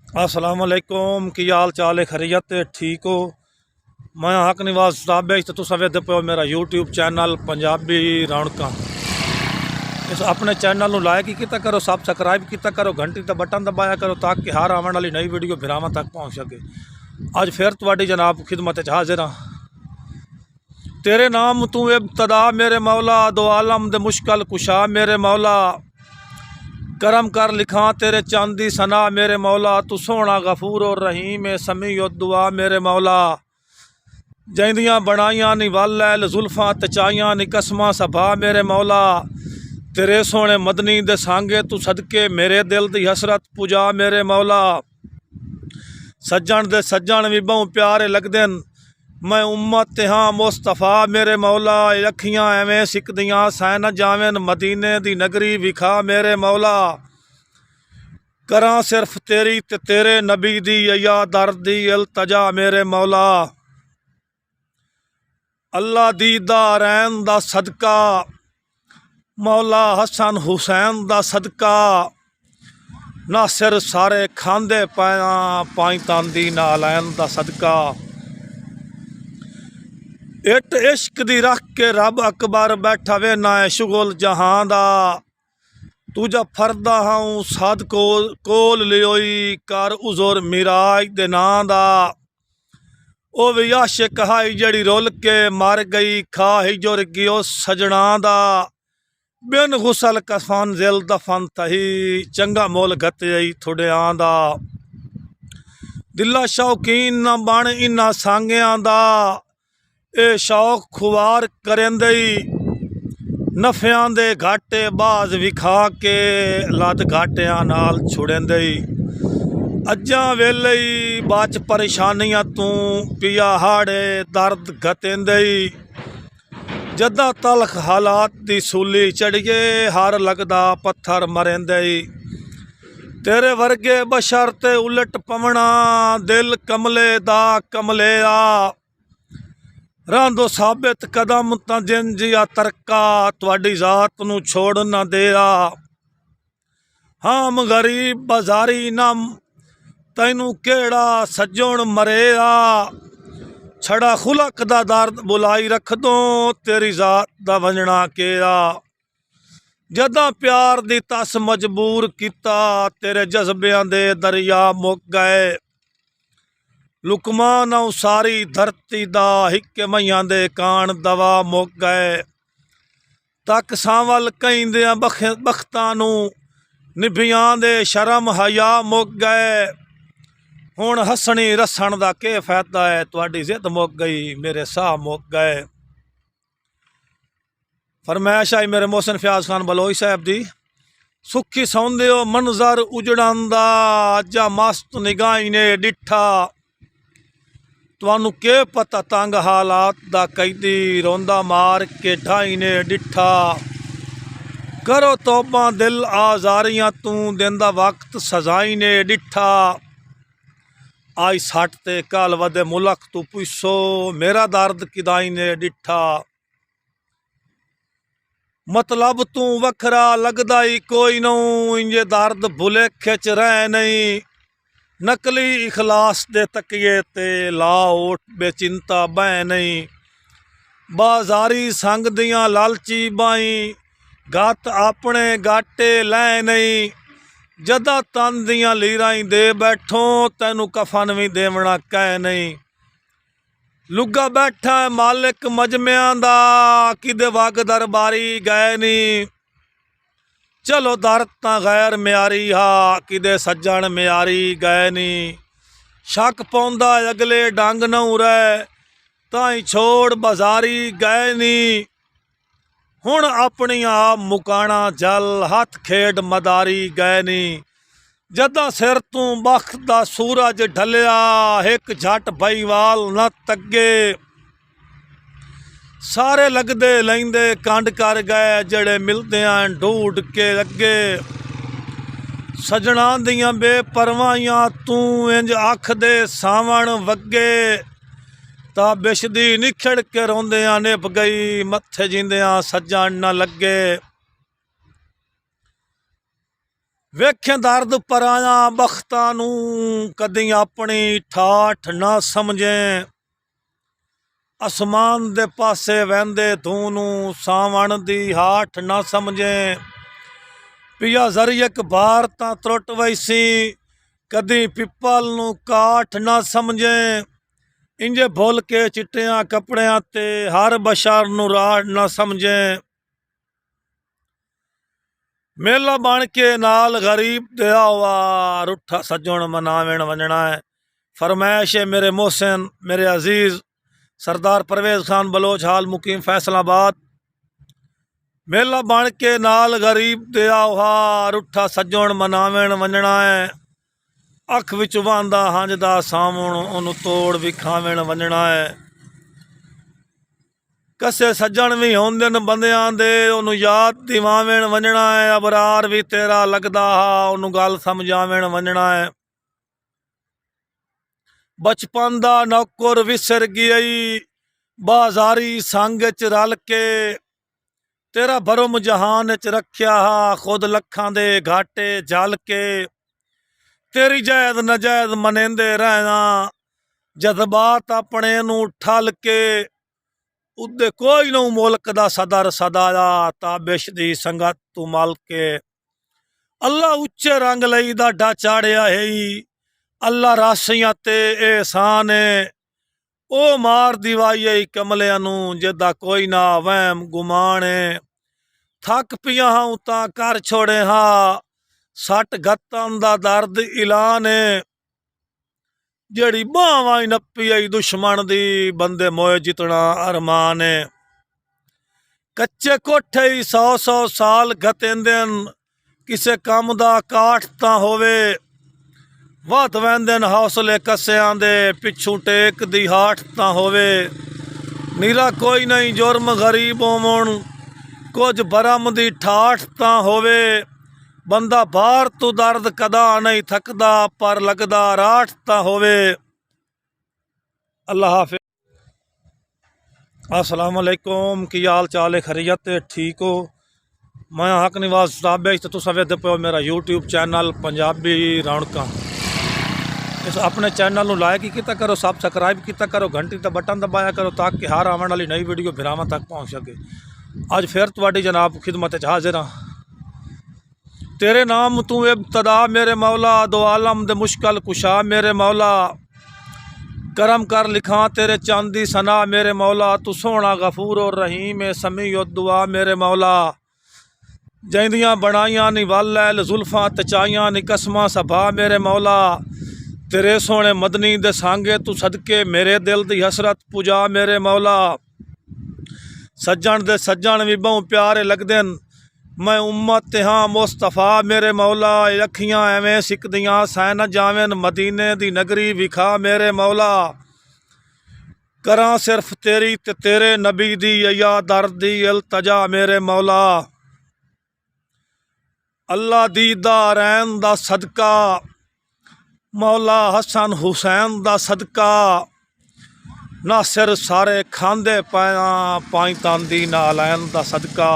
अस्सलाम वालेकुम। की हाल चाल है? खैरियत ठीक हो? मैं हक निवास ताबे तो तुम वेखते पे मेरा यूट्यूब चैनल पंजाबी रौनक। इस अपने चैनल में लाइक किया करो, सब्सक्राइब किया करो, घंटी का बटन दबाया करो ताकि हर आने वाली नई वीडियो बिरावां तक पहुँच सके। अज फिर तुहाडी जनाब खिदमत हाजिर हाँ। तेरे नाम तू इब्तदा मेरे मौला, दो आलम दे मुश्किल कुशा मेरे मौला। करम कर लिखा तेरे चांदी सना मेरे मौला। तू सोहना गफूर और रहीम है समी दुआ मेरे मौला। जैंदियाँ बनाइया नी वल जुल्फा तचाइया नी कसमां सभा मेरे मौला। तेरे सोने मदनी दे सांगे तू सदके मेरे दिल दी हसरत पुजा मेरे मौला। सज्जन दे सज्जन भी बहु प्यारे लगदे न, मैं उम्मत हाँ मुस्तफा मेरे मौला। अखियां एवें सिकदियां सैन जावेन मदीने दी नगरी विखा मेरे मौला। करा सिर्फ तेरी ते तेरे नबी दी या दर दी इल्तजा मेरे मौला। अल्लाह दीदा रैन दा सदका, मौला हसन हुसैन दा सदका। नासिर सारे खांदे पाया पाई तांदी नालैन दा सदका। इट इश्क दी रख के रब अकबर बैठा वे ना शुगल जहां दा। तुझा फरदा हाऊं साध कोल लियोई कर उजोर मिराज दे नां दा। ओ भी आशिक हाई जड़ी रोल के मर गई खा ही जुर गियो सजना दा। बिन गुसल कफन जिल दफन तही चंगा मोल गत आई थोड़ियां दा। दिला शौकीन न बन इन्ना सांगियां दा, ए शौक खुवार करेंदे नफियां दे घाटे बाज विखा के लद घाटियां नाल छुड़ेंदे। अज्जा वेले बाच परेशानियां तू पिया हाड़े दर्द घतेंदे। जदा तलख हालात दी सूली चढ़िए हर लगदा पत्थर मरेंदे। तेरे वर्गे बशर ते उलट पवना दिल कमले दा कमले आ। रांदो साबित कदम ता जिंजिया तरका तुहाडी जात नू छोड़ ना दिया। हम गरीब बाजारी नम तैनू केड़ा सज्जण मरे आ। छड़ा खुलक दा दर्द बुलाई रख दो तेरी जात दा वंजना केड़ा। जदा प्यार दी तस मजबूर किता तेरे जज्बियां दे दरिया मुक गए। लुकमा नौ सारी धरती दा हिक्के मईयां दे कान दवा मुक गए। तक सांवल कईंदियां बख्तां नू निभियां दे शर्म हया मुक गए। हुण हसनी रसण दा के फायदा है, तुहाडी जिद मुक गई मेरे साह मुक गए। फरमैश आई मेरे मोहसिन फयाज खान बलोई साहब दी। सुखी सौंदे हो मंजर उजड़ांदा अज्जा मस्त निगाही ने डिठा। तुहानू के पता तंग हालात दा कैदी रोंदा मार के ढाई ने डिठा। करो तौबा दिल आजारियां तू देंदा वक्त सजाई ने डिठा। आई सट ते कल वदे मुलक तू पुछो मेरा दर्द किदाई ने डिठा। मतलब तू वखरा लगदा ही कोई नू इंजे दर्द भुलेखे च रह नहीं। नकली इखलास दे तकिए ते ला उठ बेचिंता बह नहीं। बाजारी संग दियां लालची बाई गत अपने गाटे लै नहीं। जदा तन दियां लीराई दे बैठो तैनू कफन भी देवना कह नहीं। लुगा बैठा है मालिक मजमियां दा किदे वग दरबारी गए नी। चलो दर तां गैर म्यारी हा किदे सज्जण म्यारी गए नी। शक पौंदा अगले डंग नूं रह ताई छोड़ बाजारी गए नी। हुण अपनी आप मुकाणा जल हथ खेड मदारी गए नी। जदा सिर तू बख दा सूरज ढलिया एक झट बईवाल न तगे। सारे लगदे लैंदे कंड कर गए जड़े मिलदियां ढूंढ के लगे। सजना दियां बेपरवाहियां तू इंज अख दे सावण वगे। ता बिछदी निखड़ के रोंदियां निभ गई मत्थे जिंदियां सज्जण न लगे। ਵੇਖੇ ਦਰਦ ਪਰਾਇਆ ਬਖਤਾਂ ਨੂੰ ਕਦੀ ਆਪਣੀ ਠਾਠ ਨਾ ਸਮਝੇ। ਅਸਮਾਨ ਦੇ ਪਾਸੇ ਵਹਿੰਦੇ ਤੂੰ ਨੂੰ ਸਾਵਣ ਦੀ ਹਾਠ ਨਾ ਸਮਝੇ। ਪਿਆ ਜ਼ਰੀ ਇੱਕ ਬਾਰ ਤਾਂ ਤਰੁੱਟ ਵੈਸੀ ਕਦੀ ਪਿੱਪਲ ਨੂੰ ਕਾਠ ਨਾ ਸਮਝੇ। ਇੰਜੇ ਭੁੱਲ ਕੇ ਚਿੱਟਿਆਂ ਕੱਪੜਿਆਂ ਤੇ ਹਰ ਬਸ਼ਰ ਨੂੰ ਰਾੜ ਨਾ ਸਮਝੇ। ਮੇਲਾ ਬਣ ਕੇ ਨਾਲ ਗਰੀਬ ਦਿਆ ਵਾ ਰੁੱਠਾ ਸੱਜਣ ਮਨਾਵਣ ਵੰਜਣਾ है। फरमाइश है मेरे मोहसिन मेरे अजीज़ सरदार परवेज़ खान बलोच हाल मुकीम फैसलाबाद। मेला बन के नाल गरीब दिया वा रुठा सज्जण मनावण वंजणा है। अख विच वांदा हंजदा सावण ओनू तोड़ विखावण वंजणा है। कसे सज्जण भी होंदे न बंदियां दे ओनू याद दिवावण वंजणा है। अबरार भी तेरा लगदा हा ओनू गल समझावण वंजणा है। बचपन दा नौकर विसर गई बाजारी संग च रल के। तेरा भरम जहान च रखिया हा खुद लखां दे घाटे जल के। तेरी जैद नजैद मनेंदे रहना जज्बात अपने नू ठल के। उदे कोई नू मुल्क दा सदर सदाया ताबिश दी संगत तू मल के। अल्लाह उच्चे रंग लई दा चाड़िया है। अल्लाह राशियां ते एहसान है। ओ मार दिवाई कमलियां नू जिदा कोई ना वहम गुमान है। थक पिया हां तां कर छोड़े हा सट गत्तां दा दर्द ऐलान है। जेड़ी बावां नप्पी आई दुश्मन दी बंदे मोए जितना अरमान है। कच्चे कोठे ही 100 साल गतेंदे किसे कम दा काठ तां होवे। वत वैंदे हौसले कस्सियां दे पिछू टेक दी हाठ तां होवे। नीरा कोई नहीं जुर्म गरीब होवण कुछ बरम दी ठाठ तां होवे। बंदा बाहर तू दर्द कदा नहीं थकदा पर लगदा राठ तां होवे। अल्लाह हाफिज़। अस्सलाम वालेकुम की हाल चाल है खैरियत ठीक हो। मैं हक निवाज ताबे तुसां वेखदे पे मेरा यूट्यूब चैनल पंजाबी रौनकां। इस अपने चैनल में लाइक किया करो सबसक्राइब किया करो घंटी का बटन दबाया करो ताकि हर आने वाली नई वीडियो बिरावां तक पहुँच सके। अज फिर तुहाडी जनाब खिदमत हाजिर हाँ। तेरे नाम तू इब्तदा मेरे मौला दो आलम दे मुश्किल कुशा मेरे मौला। करम कर लिखा तेरे चांदी सना मेरे मौला। तू सोहना गफूर और रहीम है समी दुआ मेरे मौला। जैंदियां बनाइयां नी वल जुल्फां तचाइयां नी कसमां सभा मेरे मौला। तेरे सोने मदनी दे सांगे तू सदके मेरे दिल दी हसरत पुजा मेरे मौला। सज्जन दे सज्जन भी बहु प्यारे लगदे न। मैं उम्मत हाँ मुस्तफा मेरे मौला। अखियां एवें सिकदियां सैन जावेन मदीने दी नगरी विखा मेरे मौला। करा सिर्फ तेरी ते तेरे नबी दी या दर दी इल्तजा मेरे मौला। अल्लाह दी दारैन दा सदका मौला हसन हुसैन दा सदका। नासिर सारे खांदे पाया पाई तांदी नालैन दा सदका।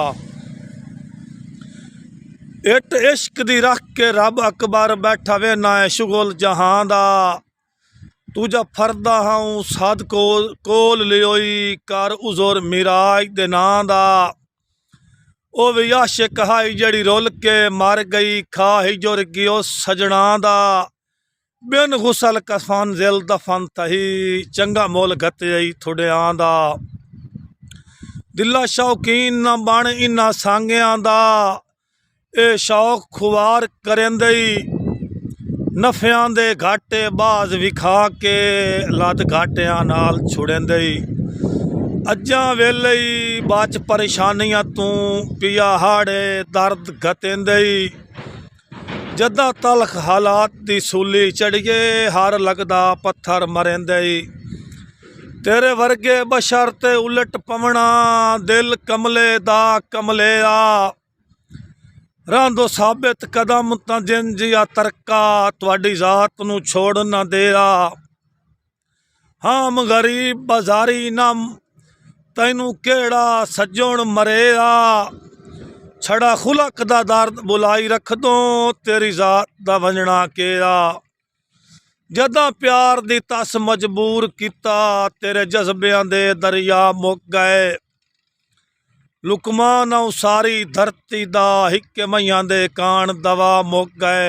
इट इश्क दी रख के रब अकबर बैठा वे ना शुगल जहां दा। तुझा फरदा हाऊं सद कोल लियोई कर उजुर मिराज दे नां दा। ओ भी आशिक हाई जड़ी रुल के मर गई खाही जुर गियो सजना दा। बिन गुसल कफन जिल दफन तही चंगा मुल गत आई थोड़ियां दा। दिला शौकीन न बन इन्ना सांगियां दा। ए शौक खुवार करेंदई नफियां दे घाटे बाज विखा के लद घाटियां नाल छुड़ेंदई। अज्जां वेले बाच परेशानियां तू पिया हाड़े दर्द गतेंदई। जदा तलख हालात दी सूली चढ़िए हर लगदा पत्थर मरेंदई। तेरे वर्गे बशर ते उलट पवना दिल कमले दा कमले आ। रांदो साबित कदम तां जिन जिया तरका तुहाडी जात नू छोड़ ना दे आ। हाम गरीब बाजारी नम तैनू केड़ा सज्जण मरे आ। छड़ा खुलक दा दर्द बुलाई रख दो तेरी जात दा वंजना केरा जदा प्यार दी तस मजबूर किता तेरे जज्बियां दे दरिया मुक गए लुकमा नौ सारी धरती दा हिक्के मईयां दे कान दवा मुक गए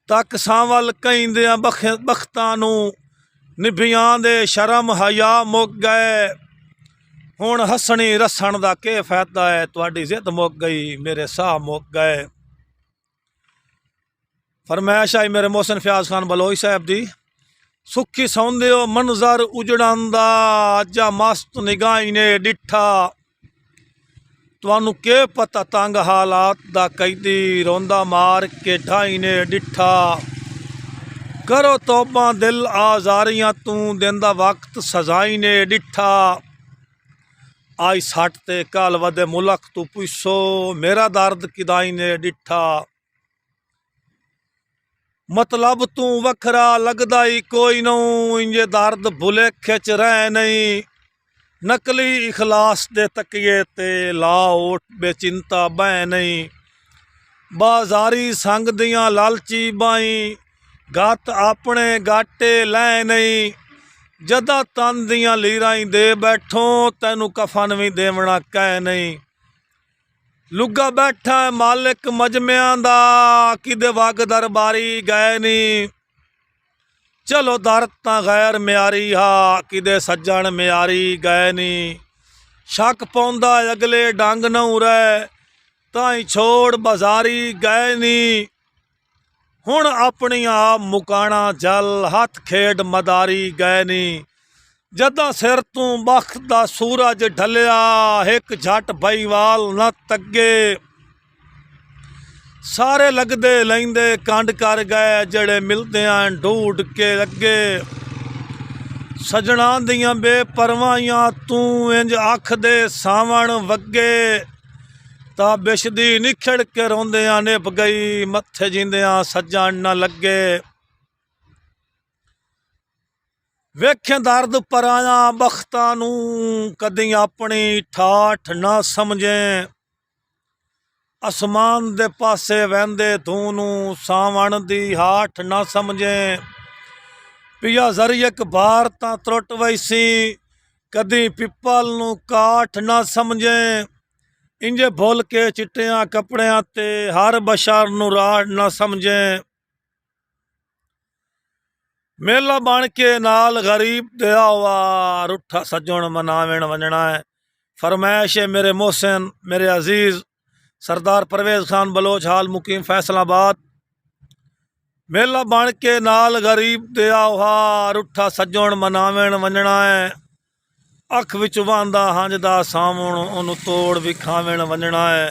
तक सांवल कईंदियां बख्तां नूं निभियां दे शर्म हया मुक गए हुण हसनी रसण दा के फायदा है तुहाडी जिद मुक गई मेरे साह मुक गए। फरमाइश आई मेरे मोहसिन फयाज खान बलोई साहब दी सुखी सौंदे हो मंजर उजड़ांदा जा मस्त निगाही ने डिठा तुहानू के पता तंग हालात दा कैदी रोंदा मार के ढाई ने डिठा करो तौबा दिल आजारियां तू देंदा वक्त सजाई ने डिठा आई सट ते कल वदे मुलक तू पुछो मेरा दर्द किदाई ने डिठा मतलब तू वखरा लगदा ही कोई नूं इंजे दर्द भुलेखे च रह नहीं नकली इखलास दे तकिए ते ला ओट बेचिंता बह नहीं बाजारी संग दियां लालची बाई गत अपने गाटे लै नहीं जदा तन दियां लीरां दे बैठो तैनू कफन भी देवना कह नहीं लुगा बैठा मालिक मजमियां दा किदे वग दरबारी गए नहीं चलो दर तां गैर म्यारी हा किदे सज्जण म्यारी गए नहीं शक पौंदा अगले डंग नूं रह ताई छोड़ बाजारी गए नहीं हुण अपनी आप मुकाणा जल हथ खेड मदारी गए नहीं जदा सिर तू बख दा सूरज ढलिया एक झट बईवाल न तगे सारे लगदे लैंदे कंड कर गए जड़े मिलदे ढूंढ के लगे सजना दियां बेपरवाहियां तू इंज अख दे सावण वगे ता बिछदी निखड़ के रोंदियां निभ गई मत्थे जिंदियां सज्जण न लगे वेखे दर्द पराया बख्तां नूं कदी अपनी ठाठ न समझे आसमान दे पासे वहंदे तू नूं सावण दी हाठ न समझे पिया जरियक बार तां त्रुट वैसी कदी पिपल नूं काठ न समझे इंजे भुल के चिट्टियां कपड़ियां ते हर बशर नूं राह न समझे मेला बन के नाल गरीब दया हुआ रुठा सज्जण मनावेण वंजना है। फरमाइश है मेरे मोहसिन मेरे अजीज़ सरदार परवेज़ खान बलोच हाल मुकीम फैसलाबाद मेला बन के नाल गरीब दया हुआ रुठा सज्जण मनावेण वंजना है अख विच वांदा हंजदा सावण ओनू तोड़ विखावेण वंजना है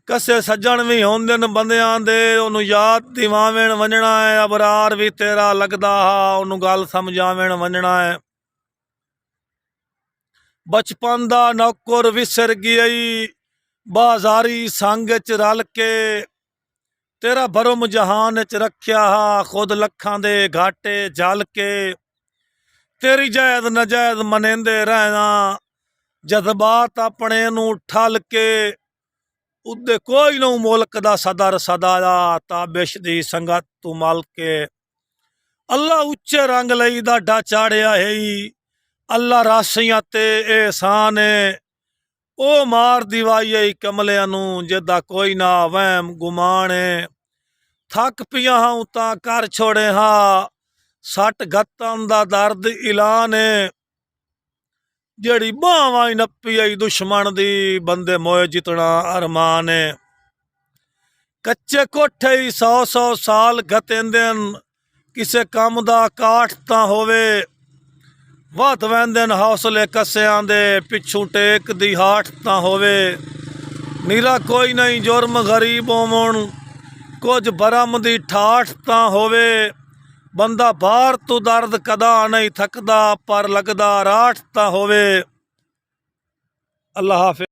कसे सज्जण भी होंदे न बंदियां दे ओनू याद दिवावेण वंजना है अबरार भी तेरा लगदा हा ओनू गल समझावेण वंजना है बचपन दा नौकर विसर गई बाजारी संग च रल के तेरा भरम जहान च रखिया हा खुद लखां दे घाटे जल के तेरी जायद नजायद मनेंदे रहना जज्बात अपने नूं ठल के उदे कोई नूं मुल्क दा सदर सदाया ताबिश दी संगत तू मल के अल्लाह उच्चे रंग लई डाढा चाड़िया है अल्लाह रासियां ते एहसान है ओ मार दिवाई कमलियां नूं जिदा कोई ना वहम गुमान है थक पिया हां तां कर छोड़े हा सट गत्तां दा दर्द ऐलान है जेड़ी बावां ही नप्पी आई दुश्मन दी बंदे मोए जितना अरमान है कच्चे कोठे ही 100 साल गतेंदे किसे कम दा काठ तां होवे वध वैंदे हौसले कसियां दे पिछू टेक दी हाठ तां होवे नीरा कोई नहीं जुर्म गरीब होवण कुछ बरम दी ठाठ तां होवे बंदा बाहर तू दर्द कदा नहीं थकदा पर लगदा राठ तां होवे। अल्लाह हाफिज़।